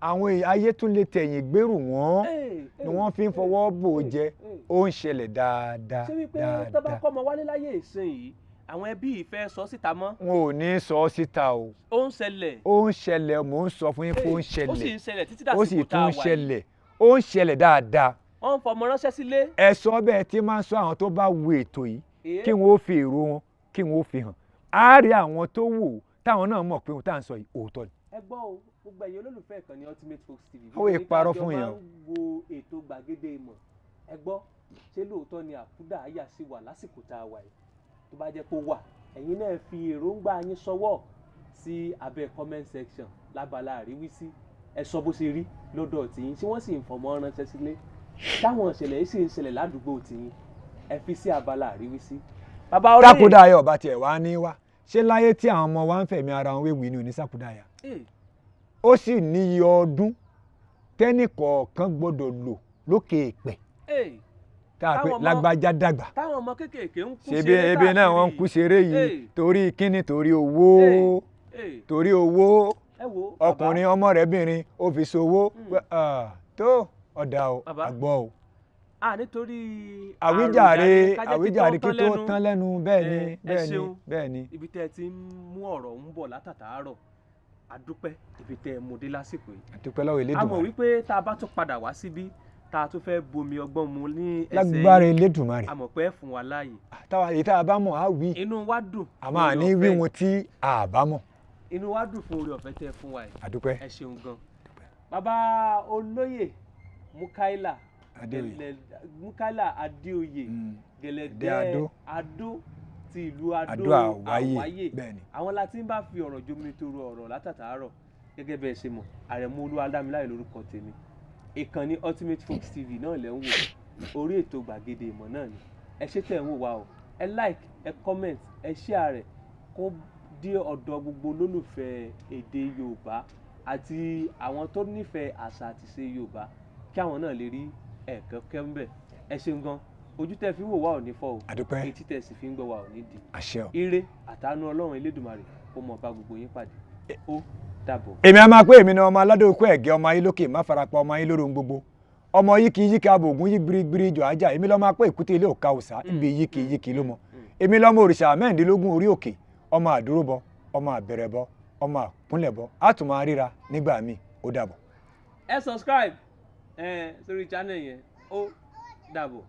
àwọn ayé tún lè tẹ̀yìn gbèrú wọn ni wọ́n fi ń fọwọ́ bò ó jẹ ó ń ṣẹlẹ̀ dáadáa. ṣé wípé tó bá kọ́ ọmọ wálé láyé ìsìn yìí àwọn ẹbí yìí fẹ́ sọ síta mọ́. wọn ò ní sọ síta o. ó ń ṣẹlẹ̀. ó ń ṣẹlẹ̀ mò ń sọ fún yín pé ó ń ṣẹlẹ̀. ó sì ń ṣẹlẹ̀ títí dàsìkò tá a wà yìí. ó sì tún ṣẹlẹ̀ ó ń ṣẹlẹ̀ dáadáa. wọ́n ń fọmọ ránṣẹ́ sílé. ẹ sọ bẹ́ẹ̀ tí máa ń sọ àwọn tó bá wo ètò yìí kí wọ́n ó fi èrò wọn kí wọ́n ó fi hàn á rí àwọn tó wò táwọn náà mọ̀ pé ohun tá à ń sọ yìí òótọ́ ni. ẹ gbọ́ o gbogbo ẹ̀yin olólùfẹ́ ìkànnì Ultimate Folks TV. àwọn ìparọ́ fún yẹn. máa ń wo ètò gbàgede ìmọ̀ ẹ gbọ́ ṣé lóòótọ́ ni àkúdà àyà sí wà lásìkò tá a wà yìí tó bá jẹ́ kó wà ẹ̀yin náà fi èròǹgbà yín ṣọwọ́ sí abẹ́ comment section lábala àríwísí ẹ sọ bó ṣe rí lọ́dọ̀ tìyín tí wọ́n sì ń fọmọ ránṣẹ́ sílé táwọn ìṣẹ̀lẹ̀ yìí sì ń ṣẹlẹ̀ ládùúgbò tìyín ẹ fi sí abala àríwísí. bàbá olóyè sákúdà ayọ̀ ọba tiẹ̀ wá ní wá ṣé láyé tí àwọn ọmọ wa ń fẹ̀mí ara wọn wéwu ní sákúdà ayà ó sì níye ọdún tẹ́nì kọ̀ọ̀kan gbọ́dọ̀ lò lókè èpẹ̀ tá a pè lágbájá dàgbà táwọn ọmọ kéékèèké ń kú ṣeré káàkiri ebi náà wọ́n ń kú ṣeré yìí torí kíni torí owó torí owó ọkùnrin ọmọ rẹ̀ bìnrin ó fi ṣòwò tó ọ̀dà àgbọ̀ o. nítorí àwíjàre kí tó tán lẹ́nu bẹ́ẹ̀ ni. ibi tẹ́ ẹ ti ń mú ọ̀rọ̀ ń bọ̀ látàtàárọ̀ àdúpẹ́ ibi tẹ́ ẹ mú dé lásìkò yìí. àdúpẹ́ lọ́wọ́ Elédùmarè. a mọ̀ wípé tá a bá tún padà wá síbí tá a tún fẹ́ bomi ọgbọ́n mu ní ẹsẹ̀ lágbára Elédùmarè. a mọ̀ pé ẹ fún wa láàyè. èyí tá a bá mọ̀ á wí. inú wa dùn. àmọ́ àní wí wọn tí a bá mọ̀. inú wa dùn fún oore ọ̀fẹ́ tẹ́ fún wa yìí. àdúpẹ́. ẹ ṣeun gan. bàbá olóyè Mukaila Adéoyè gẹ̀lẹ́dẹ́ Adó ti ìlú Adó Àwáyé àwọn láti ń bá fi ọ̀rọ̀ jomi toro ọ̀rọ̀ látàtàárọ̀ gẹ́gẹ́ bẹ́ẹ̀ ṣe mọ̀ Àrẹ̀mú Olúwadámiláre lórúkọ tèmi ìkànnì Ultimate Folks TV náà lẹ́ ń wò orí ètò gbàgede ìmọ̀ náà ni ẹ ṣé tẹ̀ ń wò wá o ẹ like ẹ comment ẹ share rẹ̀ kó dé ọ̀dọ̀ gbogbo olólùfẹ́ èdè Yorùbá àti àwọn tó nífẹ̀ẹ́ àṣà àti ṣe Yorùbá kí àwọn náà lè rí ẹ̀kọ́ kẹ́ńbẹ̀ ẹ ṣeun gan ojú tẹ́ fi ń wò wá ò ní fọ́ o etí tẹ́ sì fi ń gbọ́ wá ò ní di ire àtàánú Ọlọ́run Elédùmarè kó mọ̀ bá gbogbo yín pàdé ó dàbọ̀. èmi a máa pé èmi ni ọmọ aládé okó ẹ̀gẹ́ ọmọ ayé lókè má farapa ọmọ ayé lórí gbogbo ọmọ yìí kì í yí ká bògún yí gbirigbiri jọ ajá èmi lọ́ọ́ máa pé èkúté ilé òka òsà ibi yí kì í ló mọ èmi lọ́mọ òrìṣà mẹ́rìndínlógún orí òkè ọmọ àdúróbọ ọmọ àbẹ̀rẹ̀bọ ọmọ àkúnlẹ̀bọ á tún máa ríra nígbà míì ó dàbọ̀. ẹ subscribe sórí channel yẹn ó dàbọ̀.